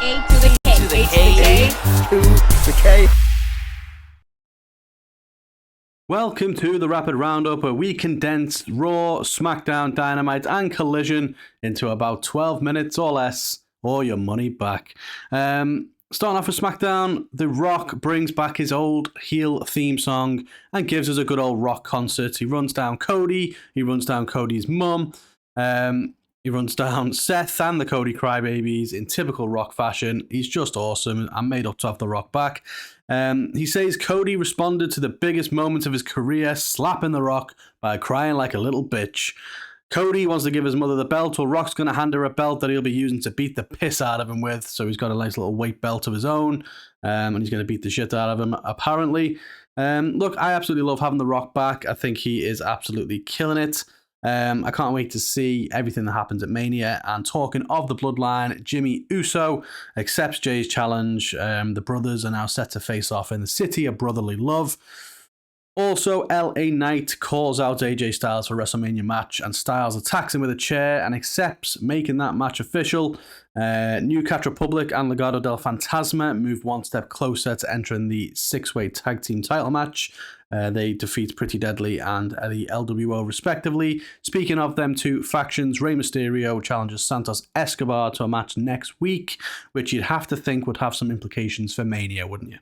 A to the K. To the K. To the K. Welcome to the Rapid Roundup, where we condense Raw, Smackdown, Dynamite, and Collision into about 12 minutes or less, or your money back. Starting off with SmackDown, The Rock brings back his old heel theme song and gives us a good old Rock concert. He runs down Cody, he runs down Cody's mum, he runs down Seth and the Cody Crybabies in typical Rock fashion. He's just awesome. I'm made up to have The Rock back. He says Cody responded to the biggest moment of his career, slapping The Rock by crying like a little bitch. Cody wants to give his mother the belt. Well, Rock's going to hand her a belt that he'll be using to beat the piss out of him with. So he's got a nice little weight belt of his own. And he's going to beat the shit out of him, apparently. Look, I absolutely love having The Rock back. I think he is absolutely killing it. I can't wait to see everything that happens at Mania. And talking of the bloodline, Jimmy Uso accepts Jay's challenge. The brothers are now set to face off in the City of Brotherly Love. Also, LA Knight calls out AJ Styles for WrestleMania match, and Styles attacks him with a chair and accepts making that match official. New Cat Republic and Legado del Fantasma move one step closer to entering the six-way tag team title match. They defeat Pretty Deadly and the LWO respectively. Speaking of them two factions, Rey Mysterio challenges Santos Escobar to a match next week, which you'd have to think would have some implications for Mania, wouldn't you?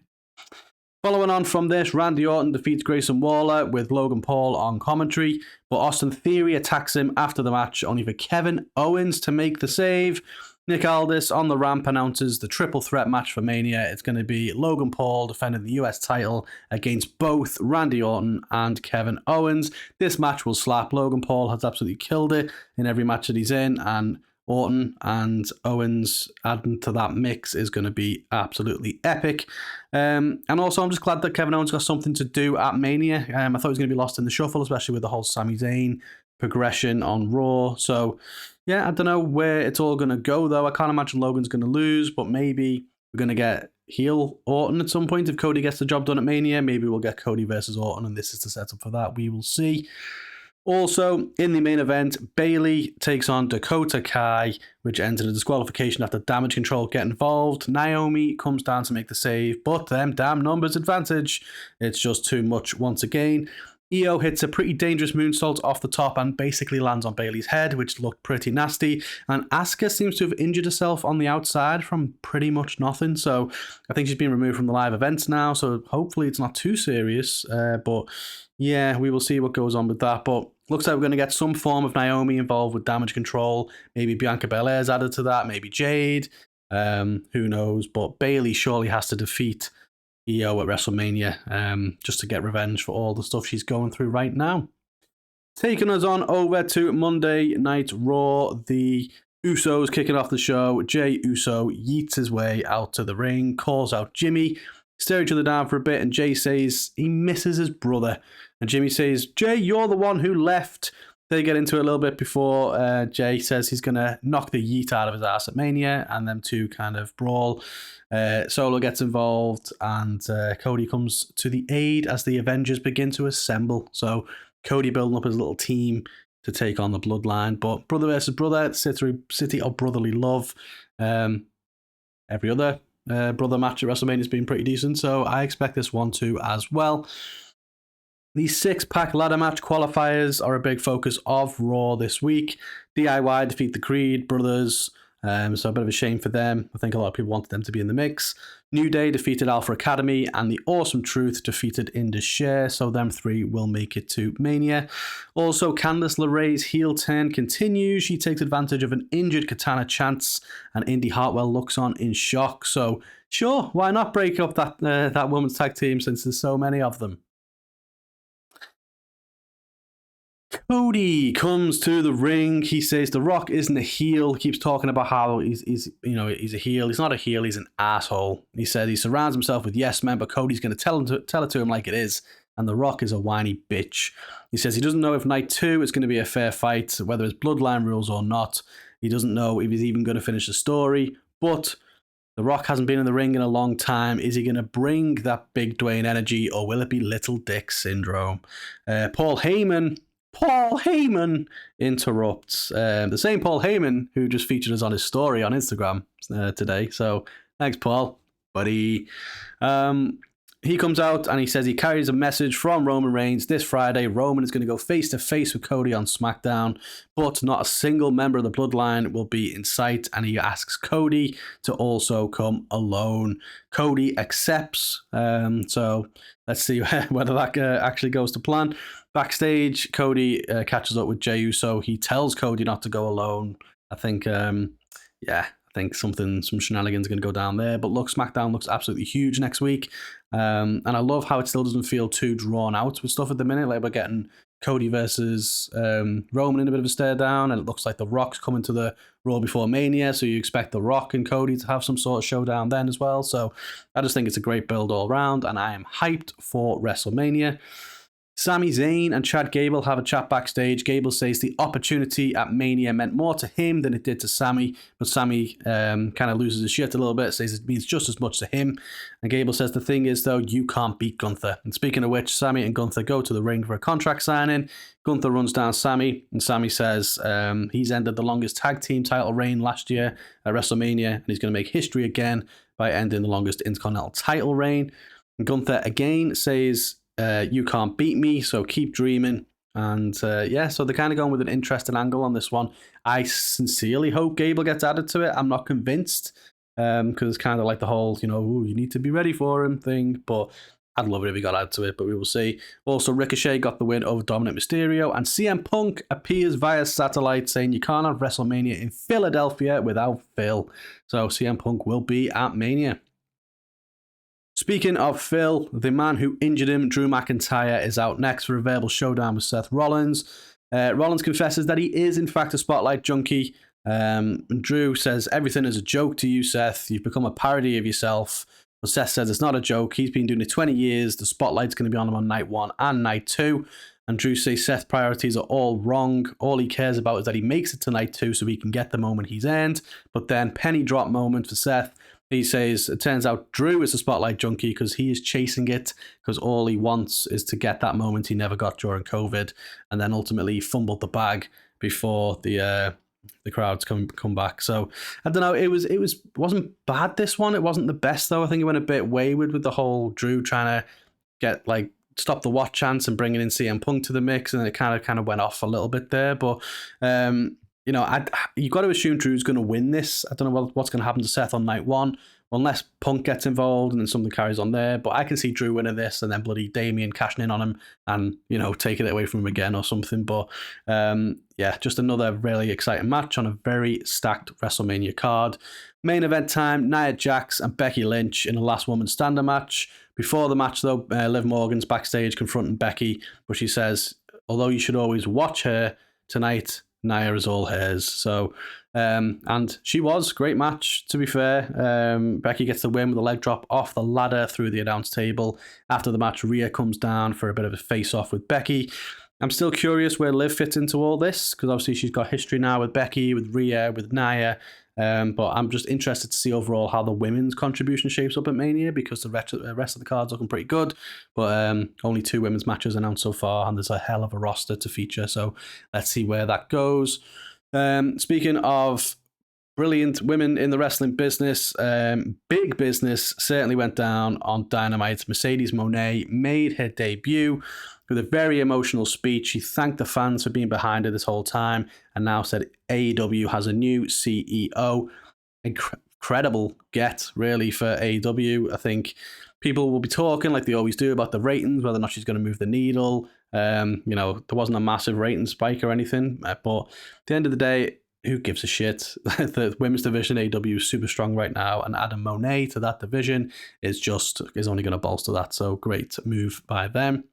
Following on from this, Randy Orton defeats Grayson Waller with Logan Paul on commentary, but Austin Theory attacks him after the match, only for Kevin Owens to make the save. Nick Aldis on the ramp announces the triple threat match for Mania. It's going to be Logan Paul defending the US title against both Randy Orton and Kevin Owens. This match will slap. Logan Paul has absolutely killed it in every match that he's in, and Orton and Owens adding to that mix is going to be absolutely epic. And also, I'm just glad that Kevin Owens got something to do at Mania. I thought he was going to be lost in the shuffle, especially with the whole Sami Zayn progression on Raw. So, yeah, I don't know where it's all going to go, though. I can't imagine Logan's going to lose, but maybe we're going to get heel Orton at some point if Cody gets the job done at Mania. Maybe we'll get Cody versus Orton, and this is the setup for that. We will see. Also, in the main event, Bayley takes on Dakota Kai, which ends in a disqualification after Damage Control get involved. Naomi comes down to make the save, but them damn numbers advantage. It's just too much once again. Io hits a pretty dangerous moonsault off the top and basically lands on Bayley's head, which looked pretty nasty. And Asuka seems to have injured herself on the outside from pretty much nothing. So I think she's been removed from the live events now. So hopefully it's not too serious. But yeah, we will see what goes on with that. But looks like we're going to get some form of Naomi involved with Damage Control. Maybe Bianca Belair's added to that. Maybe Jade. Who knows? But Bayley surely has to defeat Io at WrestleMania just to get revenge for all the stuff she's going through right now. Taking us on over to Monday Night Raw, the Usos kicking off the show. Jey Uso yeets his way out to the ring, calls out Jimmy, stare each other down for a bit, and Jey says he misses his brother. And Jimmy says, Jey, you're the one who left. They get into it a little bit before Jey says he's going to knock the yeet out of his ass at Mania, and them two kind of brawl. Solo gets involved, and Cody comes to the aid as the Avengers begin to assemble. So Cody building up his little team to take on the Bloodline. But brother versus brother, City of Brotherly Love. Every other brother match at WrestleMania has been pretty decent, so I expect this one to as well. The six-pack ladder match qualifiers are a big focus of Raw this week. DIY defeat the Creed brothers, so a bit of a shame for them. I think a lot of people wanted them to be in the mix. New Day defeated Alpha Academy, and the Awesome Truth defeated Indus Sher, so them three will make it to Mania. Also, Candice LeRae's heel turn continues. She takes advantage of an injured Katana Chance, and Indy Hartwell looks on in shock. So, sure, why not break up that women's tag team since there's so many of them? Cody comes to the ring. He says The Rock isn't a heel. He keeps talking about how he's a heel. He's not a heel. He's an asshole. He said he surrounds himself with yes men, but Cody's going to tell it to him like it is. And The Rock is a whiny bitch. He says he doesn't know if night 2 is going to be a fair fight, whether it's bloodline rules or not. He doesn't know if he's even going to finish the story. But The Rock hasn't been in the ring in a long time. Is he going to bring that big Dwayne energy, or will it be Little Dick syndrome? Paul Heyman Paul Heyman interrupts. The same Paul Heyman who just featured us on his story on Instagram today. So thanks, Paul, buddy. He comes out and he says he carries a message from Roman Reigns this Friday. Roman is going to go face to face with Cody on SmackDown, but not a single member of the bloodline will be in sight. And he asks Cody to also come alone. Cody accepts. So let's see whether that actually goes to plan. Backstage, Cody catches up with Jey Uso. He tells Cody not to go alone. I think, I think some shenanigans are going to go down there. But look, SmackDown looks absolutely huge next week. And I love how it still doesn't feel too drawn out with stuff at the minute. Like we're getting Cody versus Roman in a bit of a stare down. And it looks like The Rock's coming to the Raw before Mania. So you expect The Rock and Cody to have some sort of showdown then as well. So I just think it's a great build all around. And I am hyped for WrestleMania. Sami Zayn and Chad Gable have a chat backstage. Gable says the opportunity at Mania meant more to him than it did to Sami, but Sami kind of loses his shit a little bit, says it means just as much to him. And Gable says the thing is, though, you can't beat Gunther. And speaking of which, Sami and Gunther go to the ring for a contract signing. Gunther runs down Sami, and Sami says he's ended the longest tag team title reign last year at WrestleMania, and he's going to make history again by ending the longest Intercontinental title reign. And Gunther again says, you can't beat me, so keep dreaming. And so they're kind of going with an interesting angle on this one. I sincerely hope Gable gets added to it. I'm not convinced because it's kind of like the whole, you need to be ready for him thing. But I'd love it if he got added to it, but we will see. Also, Ricochet got the win over Dominic Mysterio, and CM Punk appears via satellite saying you can't have WrestleMania in Philadelphia without Phil. So CM Punk will be at Mania. Speaking of Phil, the man who injured him, Drew McIntyre, is out next for a verbal showdown with Seth Rollins. Rollins confesses that he is, in fact, a spotlight junkie. Drew says, everything is a joke to you, Seth. You've become a parody of yourself. But Seth says it's not a joke. He's been doing it 20 years. The spotlight's going to be on him on night 1 and night 2. And Drew says Seth's priorities are all wrong. All he cares about is that he makes it to night 2 so he can get the moment he's earned. But then, penny drop moment for Seth. He says, it turns out Drew is a spotlight junkie because he is chasing it because all he wants is to get that moment he never got during COVID. And then ultimately he fumbled the bag before the crowds come back. So I don't know. It wasn't bad, this one. It wasn't the best, though. I think it went a bit wayward with the whole Drew trying to get stop the watch chance and bringing in CM Punk to the mix. And it kind of went off a little bit there. But you got to assume Drew's going to win this. I don't know what's going to happen to Seth on night 1, unless Punk gets involved and then something carries on there. But I can see Drew winning this and then bloody Damien cashing in on him and, taking it away from him again or something. But just another really exciting match on a very stacked WrestleMania card. Main event time, Nia Jax and Becky Lynch in a last woman standing match. Before the match, though, Liv Morgan's backstage confronting Becky, but she says, although you should always watch her, tonight Nia is all hers. So, and she was great match, to be fair. Becky gets the win with a leg drop off the ladder through the announce table. After the match, Rhea comes down for a bit of a face-off with Becky. I'm still curious where Liv fits into all this, because obviously she's got history now with Becky, with Rhea, with Nia. But I'm just interested to see overall how the women's contribution shapes up at Mania, because the rest of the card's looking pretty good. But only 2 women's matches announced so far, and there's a hell of a roster to feature. So let's see where that goes. Speaking of brilliant women in the wrestling business, big business certainly went down on Dynamite. Mercedes Mone made her debut with a very emotional speech. She thanked the fans for being behind her this whole time and now said AEW has a new CEO. Incredible get, really, for AEW. I think people will be talking like they always do about the ratings, whether or not she's going to move the needle. There wasn't a massive rating spike or anything, but at the end of the day, who gives a shit? The women's division, AEW, is super strong right now, and adding Monet to that division is only going to bolster that. So great move by them.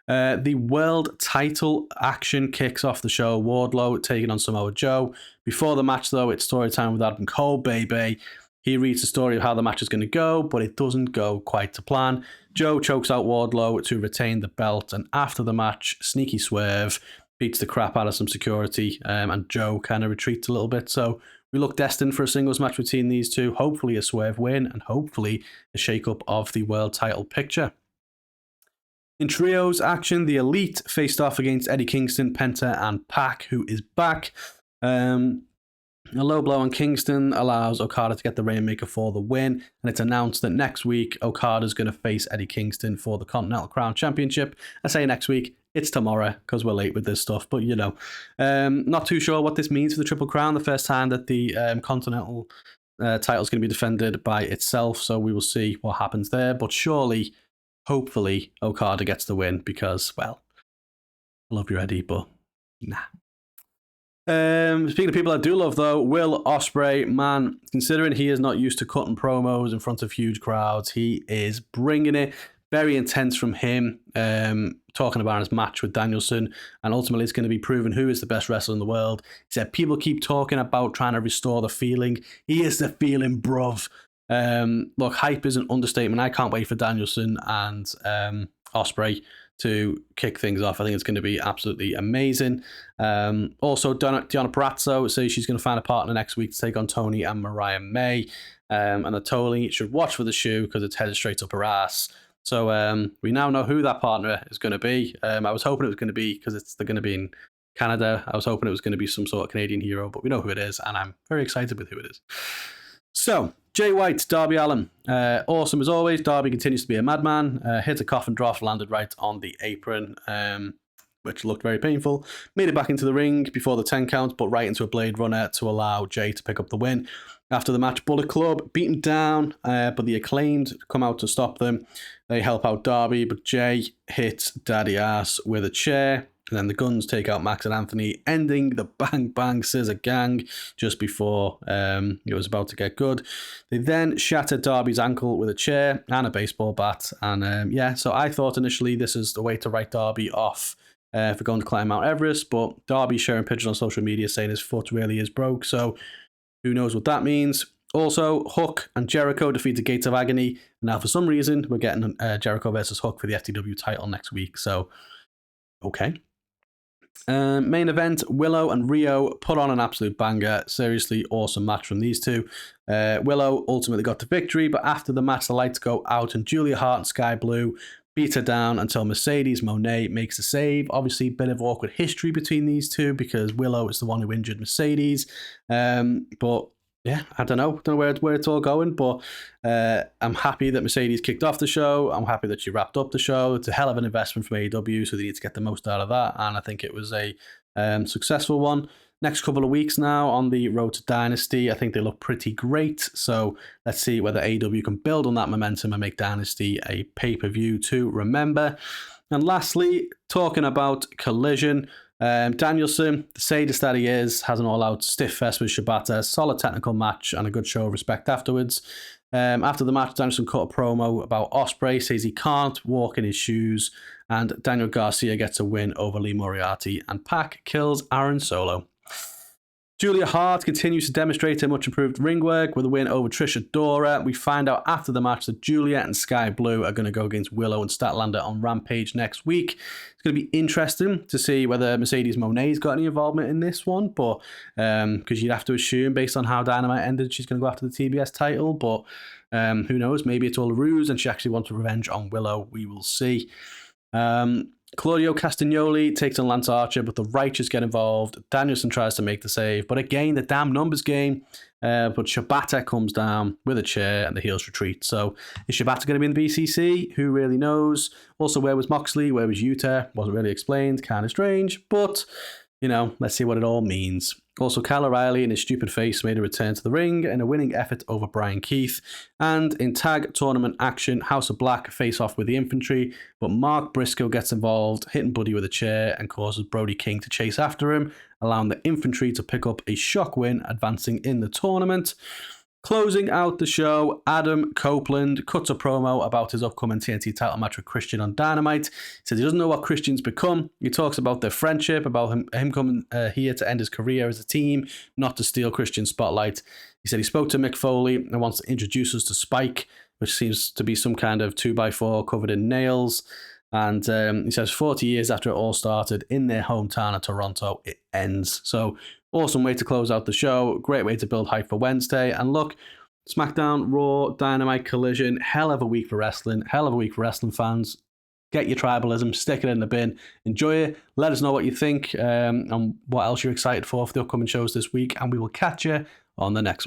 The world title action kicks off the show. Wardlow taking on Samoa Joe. Before the match, though, it's story time with Adam Cole, baby. He reads the story of how the match is going to go, but it doesn't go quite to plan. Joe chokes out Wardlow to retain the belt, and after the match, sneaky swerve, beats the crap out of some security, and Joe kind of retreats a little bit. So we look destined for a singles match between these two, hopefully a swerve win, and hopefully a shake-up of the world title picture. In trios action, the Elite faced off against Eddie Kingston, Penta, and Pac, who is back. A low blow on Kingston allows Okada to get the Rainmaker for the win, and it's announced that next week Okada's going to face Eddie Kingston for the Continental Crown Championship. I say next week, it's tomorrow because we're late with this stuff, but not too sure what this means for the Triple Crown. The first time that the Continental title is going to be defended by itself, so we will see what happens there. But surely, hopefully, Okada gets the win because, well, I love you, Eddie, but nah. Speaking of people I do love, though, Will Ospreay, man, considering he is not used to cutting promos in front of huge crowds, he is bringing it. Very intense from him, talking about his match with Danielson, and ultimately it's going to be proven who is the best wrestler in the world. He said, people keep talking about trying to restore the feeling. He is the feeling, bruv. Look, hype is an understatement. I can't wait for Danielson and Ospreay to kick things off. I think it's going to be absolutely amazing. Also, Deonna Purrazzo says she's going to find a partner next week to take on Tony and Mariah May. And that Tony should watch for the shoe because it's headed straight up her ass. So we now know who that partner is going to be. I was hoping it was going to be, because they're going to be in Canada, I was hoping it was going to be some sort of Canadian hero, but we know who it is, and I'm very excited with who it is. So, Jay White, Darby Allin. Awesome as always. Darby continues to be a madman. Hit a coffin drop, landed right on the apron, which looked very painful. Made it back into the ring before the 10 count, but right into a Blade Runner to allow Jay to pick up the win. After the match, Bullet Club beat him down, but the Acclaimed come out to stop them. They help out Darby, but Jay hits Daddy Ass with a chair. And then the Guns take out Max and Anthony, ending the Bang Bang Scissor Gang just before it was about to get good. They then shatter Darby's ankle with a chair and a baseball bat. And so I thought initially this is the way to write Darby off for going to climb Mount Everest, but Darby's sharing pictures on social media saying his foot really is broke, so who knows what that means. Also, Hook and Jericho defeat the Gates of Agony. Now, for some reason, we're getting Jericho versus Hook for the FTW title next week, so okay. Main event, Willow and Rio put on an absolute banger. Seriously awesome match from these two. Willow ultimately got the victory, but after the match, the lights go out and Julia Hart and Sky Blue beat her down until Mercedes Mone makes a save. Obviously, a bit of awkward history between these two because Willow is the one who injured Mercedes. But yeah, I don't know where it's all going, but I'm happy that Mercedes kicked off the show. I'm happy that she wrapped up the show. It's a hell of an investment from AEW, so they need to get the most out of that, and I think it was a successful one. Next couple of weeks now on the road to Dynasty, I think they look pretty great, so let's see whether AEW can build on that momentum and make Dynasty a pay-per-view to remember. And lastly, talking about Collision, Danielson, the sadist that he is, has an all-out stiff fest with Shibata, solid technical match and a good show of respect afterwards. After the match, Danielson cut a promo about Ospreay, says he can't walk in his shoes, and Daniel Garcia gets a win over Lee Moriarty, and Pac kills Aaron Solo. Julia Hart continues to demonstrate her much improved ring work with a win over Trisha Dora. We find out after the match that Julia and Sky Blue are going to go against Willow and Statlander on Rampage next week. It's going to be interesting to see whether Mercedes Moné's got any involvement in this one, but because you'd have to assume based on how Dynamite ended, she's going to go after the TBS title, but who knows? Maybe it's all a ruse and she actually wants revenge on Willow. We will see. Claudio Castagnoli takes on Lance Archer, but the Righteous get involved. Danielson tries to make the save, but again, the damn numbers game. But Shibata comes down with a chair and the heels retreat. So is Shibata going to be in the BCC? Who really knows? Also, where was Moxley? Where was Yuta? Wasn't really explained. Kind of strange, but let's see what it all means. Also, Kyle O'Reilly and his stupid face made a return to the ring in a winning effort over Brian Keith. And in tag tournament action, House of Black face off with the Infantry, but Mark Briscoe gets involved, hitting Buddy with a chair and causes Brody King to chase after him, allowing the Infantry to pick up a shock win, advancing in the tournament. Closing out the show, Adam Copeland cuts a promo about his upcoming TNT title match with Christian on Dynamite. He says he doesn't know what Christian's become. He talks about their friendship, about him coming here to end his career as a team, not to steal Christian's spotlight. He said he spoke to Mick Foley and wants to introduce us to Spike, which seems to be some kind of 2x4 covered in nails. And he says 40 years after it all started in their hometown of Toronto, it ends. So awesome way to close out the show. Great way to build hype for Wednesday. And look, SmackDown, Raw, Dynamite, Collision. Hell of a week for wrestling. Hell of a week for wrestling fans. Get your tribalism, stick it in the bin, enjoy it. Let us know what you think and what else you're excited for the upcoming shows this week, and we will catch you on the next one.